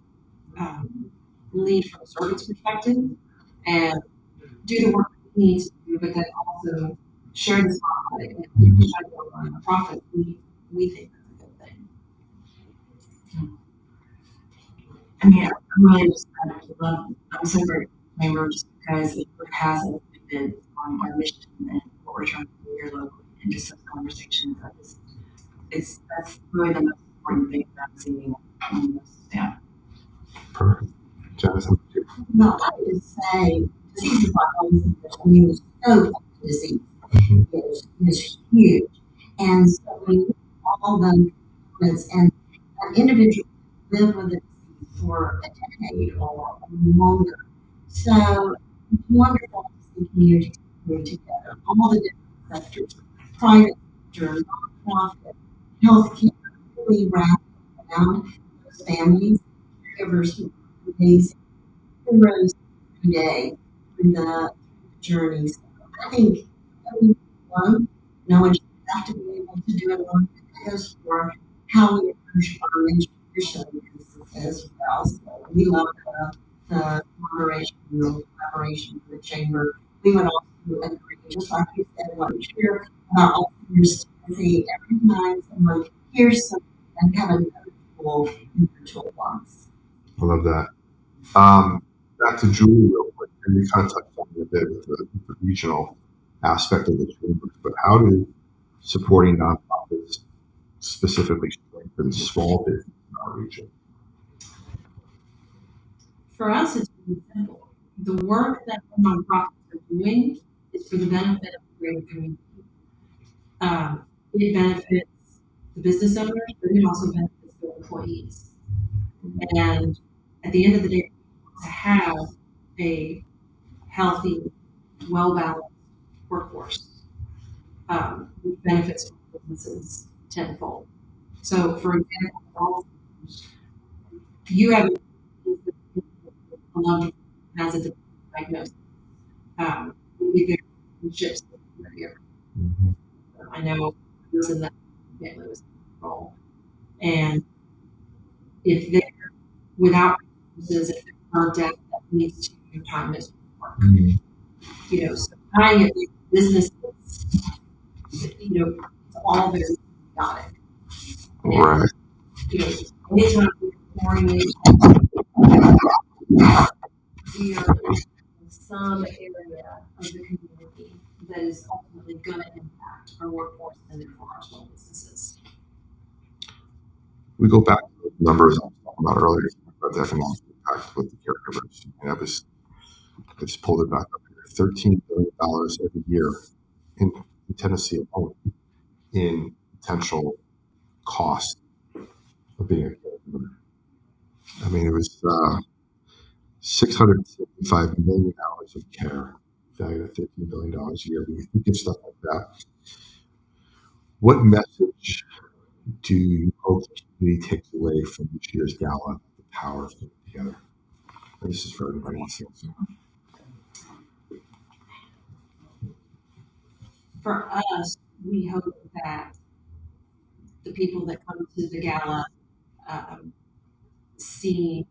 lead from a service perspective and do the work that we need to do, but then also share the spotlight and shine the light on the profit, we think that's a good thing. I mean, I'm really just I'm so grateful member just because it has been on our mission and what we're trying to do here locally and just those conversations. That's really the most important thing that I'm seeing on this stamp. Perfect. Jonathan? No, I would say diseases like Alzheimer's, I mean, the scope of the disease is huge. And so we need all the components, and an individual live with the disease for a decade or longer. So it's wonderful to see communities move together, all the different sectors, private sector, nonprofit, healthcare, really wrap around those families, caregivers who are amazing heroes every day through the journeys. I think everyone, no one should have to be able to do it alone. It goes for how we approach our institution as well. So we love the collaboration, the collaboration with the chamber. We would also agree, just like you said, what we hear about all seniors to see every time someone hears something and have another tool in their toolbox. I love that. Back to Julie real quick, and you kind of touched on it a bit with the regional aspect of the chamber, but how do supporting nonprofits specifically strengthen small business in our region? For us, it's really simple. The work that nonprofits are doing is for the benefit of the greater community. It benefits the business owners, but it also benefits their employees. And at the end of the day, to have a healthy, well-balanced workforce, which benefits businesses tenfold. So, for example, you have a loved one has a diagnosis. Maybe their relationships with here. I know I was in that family was in control, and if they're without resources, if they're debt that needs to do time is work. You know, so tying it with businesses, you know, it's all very chaotic. Right. You know, anytime we're pouring in, we are in some area of the community that is ultimately going to impact our workforce and therefore our small businesses. We go back to the numbers I was talking about earlier about the economic impact with the caregivers. And I just pulled it back up here. $13 billion every year in Tennessee alone in potential cost of being a caregiver. I mean, it was $675 million of care valued at $13 billion a year. When you think of stuff like that, what message do you hope the community takes away from this year's gala, the power of coming together? And this is for everybody else. For us, we hope that the people that come to the gala see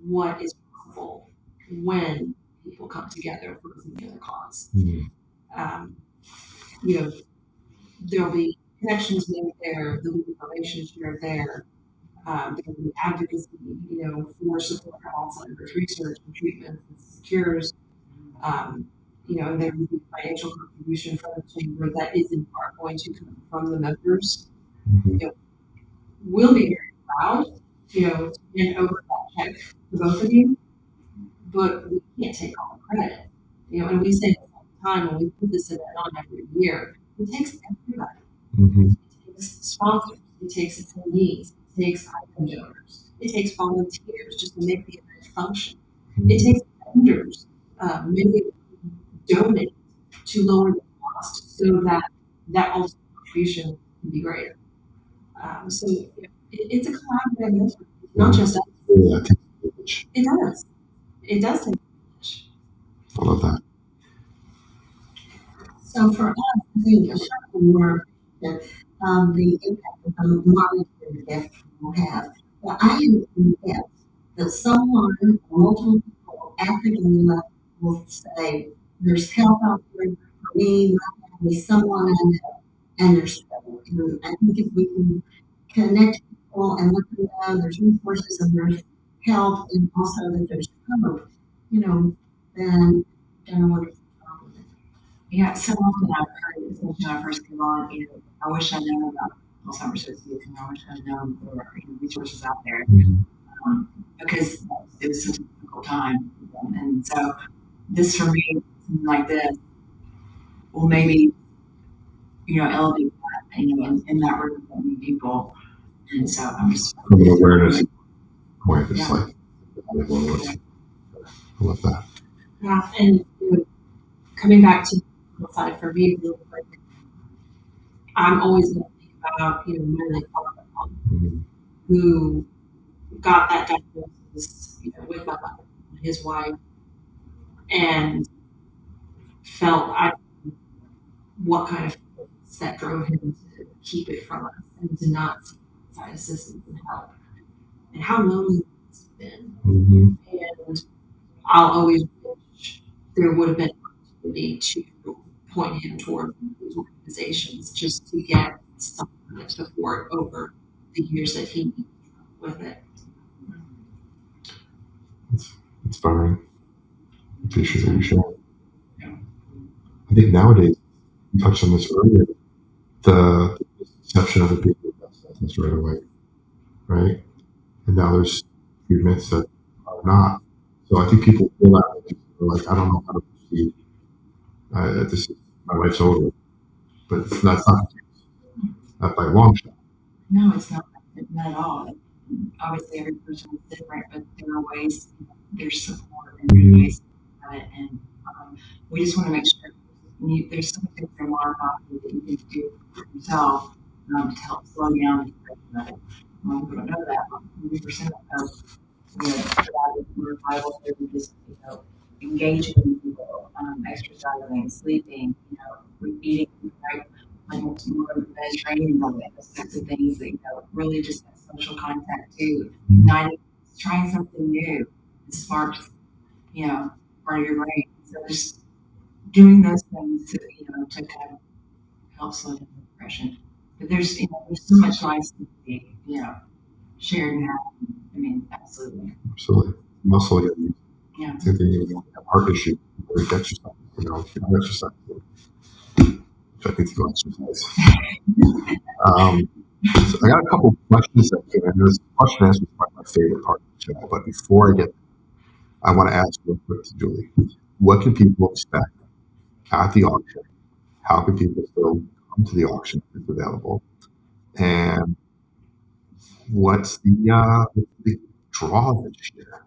what is possible when people come together for a singular cause. You know, there'll be connections made there, there'll be information shared there, there'll be advocacy, you know, for support of Alzheimer's research and treatments and cures. You know, and there will be financial contribution from the chamber that is in part going to come from the members. You know, we'll be very proud, you know, to hand over that check to both of you, but we can't take all the credit. You know, and we say this all the time when we put this event on every year. It takes everybody. It takes sponsors. It takes attendees. It takes item donors. It takes volunteers just to make the event function. It takes vendors. Many of them donate to lower the cost so that that ultimate contribution can be greater. So it's a collaborative effort. It's not just us. Yeah, it takes a village. It does. It does take a village. I love that. So for us, I think a certain more the impact of the monetary gift will have. But I am convinced that someone or multiple people at the gala will say, there's help out there for me, my family, someone I know, and there's trouble. And I think if we can connect people and let them know there's resources and there's help and also that there's hope, you know, then done a wonderful job with it. Yeah, so often I've heard, especially when I first came on, you know, I wish I knew about Alzheimer's Association. I wish I'd known there were resources out there because it was such a difficult time. And so this for me, something like this, will maybe elevate that in that room of many people. And so I'm just from an awareness point. It's Yeah. like I love that. Yeah, and coming back to the side for me, real quick, I'm always going to think about my late father who got that diagnosis with my mother, his wife, and felt what kind of force that drove him to keep it from us and to not seek outside assistance and help, and how lonely it's been. And I'll always wish there would have been an opportunity to point him toward these organizations just to get some kind of support over the years that he needed with it. It's inspiring. Appreciate you sharing. I think nowadays, you touched on this earlier, the perception of it being a death sentence right away, right? And now there's treatments that are not. So I think people feel that they're like, I don't know how to proceed. This is my life's over, but that's not the case. Not by a long shot. No, it's not at all. Obviously, every person is different, but there are ways, there's support and there are ways to do it. And we just want to make sure there's something from our body that you can do for yourself to help slow down the progression of it. People don't know that, but 40% of more vital just engaging in people, exercising, sleeping, eating right, like more Mediterranean diet, those types of things that really just that social contact too. Uniting, trying something new, it sparks part of your brain. So just doing those things to kind of help slow down the depression. But there's there's so much life to be shared now. I mean, absolutely. Absolutely. Muscle again. Yeah. Same thing, you have heart issue, or exercise, if you don't exercise, which I think you go exercise. So I got a couple of questions that came in. This question answer is probably my favorite part of the show, but before I get there, I want to ask real quick to Julie, what can people expect at the auction? How can people still come to the auction if it's available? And what's the draw this year?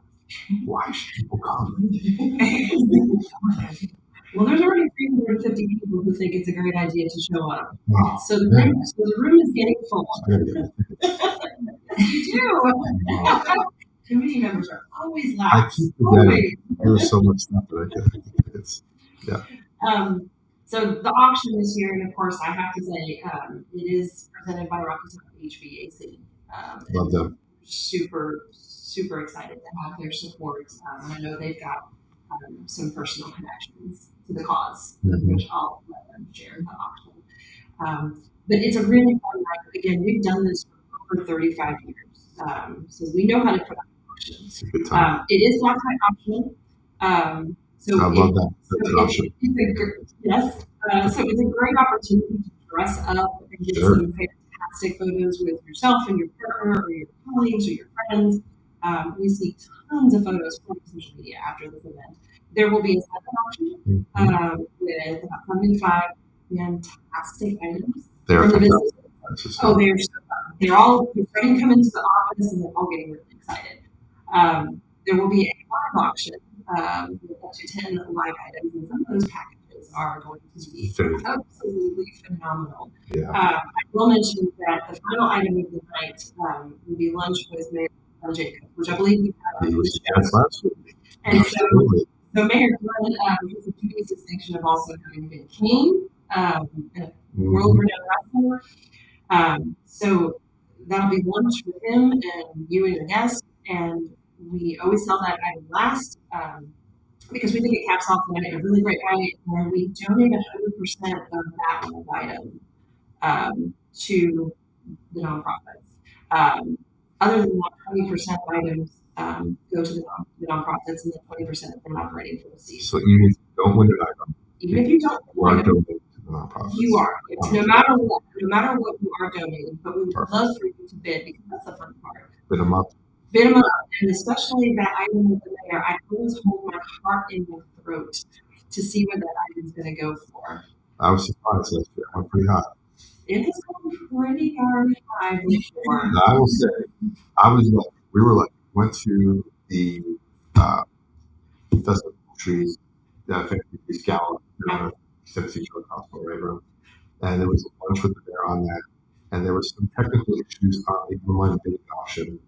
Why should people come? Well, there's already 350 people who think it's a great idea to show up. Wow. So the room is getting full. You do. Committee members are always loud. I keep forgetting. There's so much stuff that I get tickets. Yeah. So the auction this year, and of course, I have to say, it is presented by Rocky Top HVAC. Love them. Super excited to have their support. I know they've got some personal connections to the cause, which I'll let them share in the auction. But it's a really fun ride. Again, we've done this for over 35 years. So we know how to put on auctions. It is block type optional. So I love that. That's an option. Yes. So it's a great opportunity to dress up and get some fantastic photos with yourself and your partner or your colleagues or your friends. We see tons of photos from social media after this event. There will be a second auction with about 75 fantastic items from the business. Oh, they're so fun. They're starting to come into the office and they're all getting really excited. There will be a live auction with up to 10 live items, and some of those packages are going to be absolutely phenomenal. Yeah. I will mention that the final item of the night will be lunch with Mayor Jacob, which I believe we had on the show. Last week. And so Mayor Glenn has a dubious distinction of also having been king and a world-renowned wrestler. So that'll be lunch with him and you and your guests, and we always sell that item last because we think it caps off the night in a really great way, where we donate 100% of that item to the nonprofits. Other than that, 20% of items go to the nonprofits, and then 20% of them operating proceeds. So even if you don't win an item, even if you don't want to donate to nonprofits. You are, yes. No matter what you are donating, but we would love for you to bid because that's the fun part. Bid them up. Bid them up, and especially that item with the mayor, I always hold my heart in my throat to see what that item's going to go for. I was surprised last year. I went pretty high. It has gone pretty darn high before. And I will say, went to the Festival of Trees, these Gala, Tennessee Shore Hospital, right, bro? And there was a bunch with the mayor on that. And there were some technical issues on the online bidding auction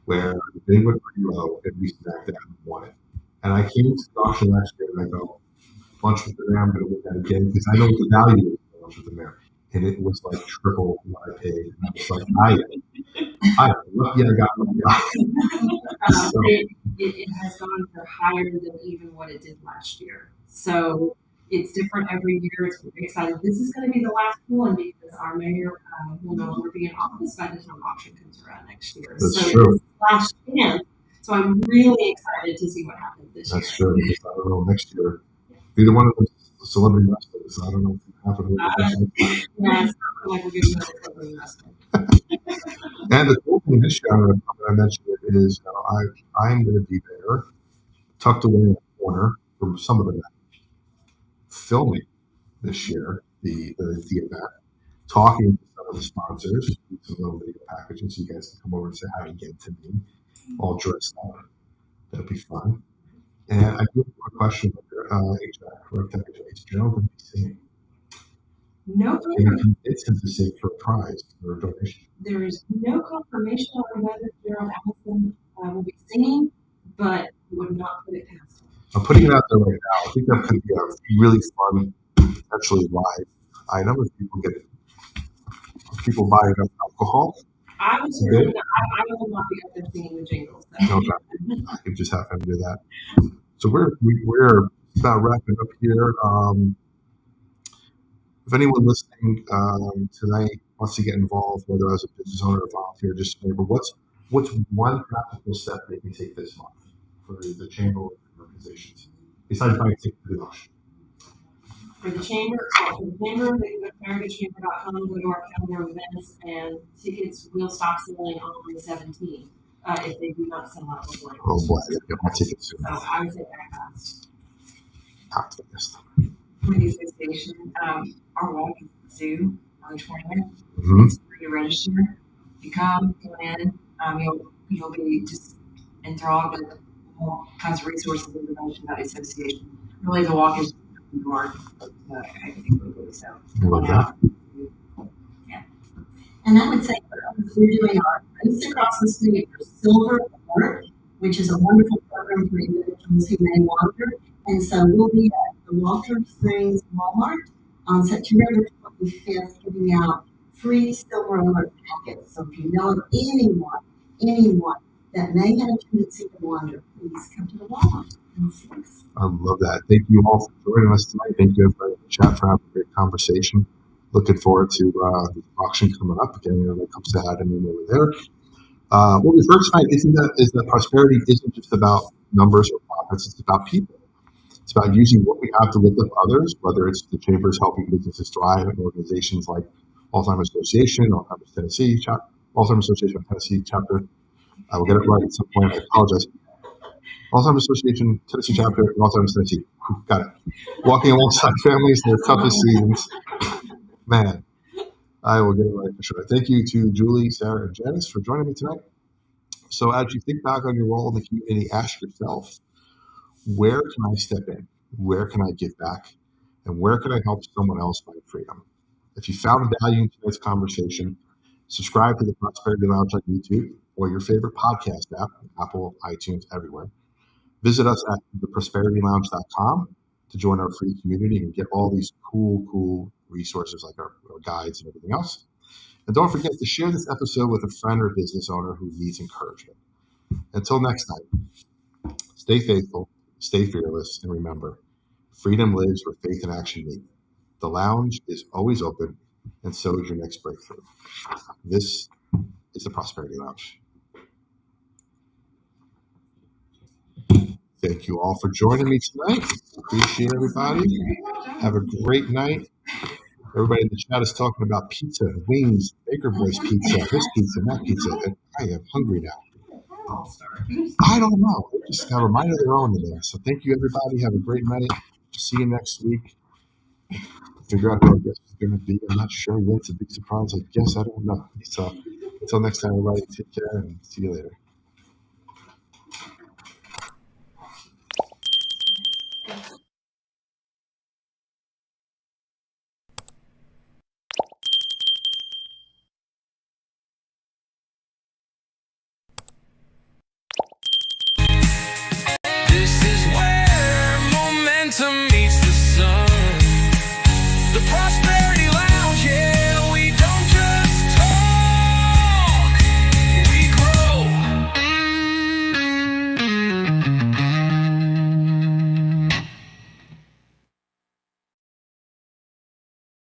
where the bid went pretty low and we snagged that and won it. And I came to the auction last year and I go, lunch with the mayor, I'm going to win that again because I know what the value is of lunch with the mayor. And it was like triple what I paid. And I was like, I lucky I got what I got. So, it has gone for higher than even what it did last year. So it's different every year. It's very exciting. This is going to be the last one because our mayor will no longer be in office by the time auction comes around next year. That's true. It's last chance. So I'm really excited to see what happens this year. That's true. Because I don't know next year. Either one of them celebrity wrestlers. I don't know what's going to happen. Yeah, it's not like we're getting another celebrity wrestler. And the cool thing this year, I mentioned it, is I'm going to be there, tucked away in the corner from some of the filming this year, the event, talking to some of the sponsors, some little video packages, so you guys can come over and say hi again to me, all dressed up. That'll be fun. And I do have a question for HVAC. Gerald going to be singing. No, it's him to sing for a prize or a donation. There is no confirmation on whether Gerald Allison will be singing, but would not put it past him. I'm putting it out there right now. I think that could be a really fun, potentially live item if people buy enough alcohol. I will certainly not. I will not be up there singing the jingles. Okay. I could just have him do that. So we're about wrapping up here. If anyone listening tonight wants to get involved, whether as a business owner or volunteer, just remember what's one practical step they can take this month for the chamber organizations besides buying tickets to the auction. For the chamber, they go to farragutchamber.com, go to our calendar of events, and tickets will stop selling on the 17th if they do not sell out before. Oh boy, I get my tickets soon. So I would say that fast. Top the list. For the association, our walk is at the zoo on the 20th. Mm-hmm. It's free to register. You come in, you'll be just enthralled with all kinds of resources and information about the association. Really, the walk is more, I think we'll go so. Love that. Yeah. And I would say we're doing our Race Across the Street for Silver Award, which is a wonderful program for individuals who may wander. And so we'll be at the Walter Springs Walmart on September 25th giving out free Silver Alert packets. So if you know of anyone that may have a tendency to wander, please come to the Walmart and see us. I love that. Thank you all for joining us tonight. Thank you everybody in the chat for having a great conversation. Looking forward to the auction coming up again. That comes to Adam and over there. What we've heard tonight is that prosperity isn't just about numbers or profits. It's about people. It's about using what we have to lift up others, whether it's the chambers helping businesses thrive and organizations like Alzheimer Association, Alzheimer Tennessee, Alzheimer Association of Tennessee chapter. I will get it right at some point. I apologize. Alzheimer Association, Tennessee chapter, and Alzheimer's Tennessee. Got it. Walking alongside families in their toughest seasons. Man, I will get it right for sure. Thank you to Julie, Sarah, and Janice for joining me tonight. So as you think back on your role in the community, ask yourself, where can I step in? Where can I give back? And where can I help someone else find freedom? If you found value in tonight's conversation, subscribe to the Prosperity Lounge on YouTube or your favorite podcast app, Apple, iTunes, everywhere. Visit us at theprosperitylounge.com to join our free community and get all these cool resources like our guides and everything else. And don't forget to share this episode with a friend or business owner who needs encouragement. Until next time, stay faithful, stay fearless, and remember, freedom lives where faith and action meet. The lounge is always open, and so is your next breakthrough. This is the Prosperity Lounge. Thank you all for joining me tonight. Appreciate everybody. Have a great night. Everybody in the chat is talking about pizza, wings, Baker Boys pizza, this pizza, that pizza. And I am hungry now. I don't know. They just have a mind of their own in there. So thank you, everybody. Have a great night. See you next week. Figure out who our guest is going to be. I'm not sure yet. It's a big surprise. I guess I don't know. So until next time, everybody, take care and see you later.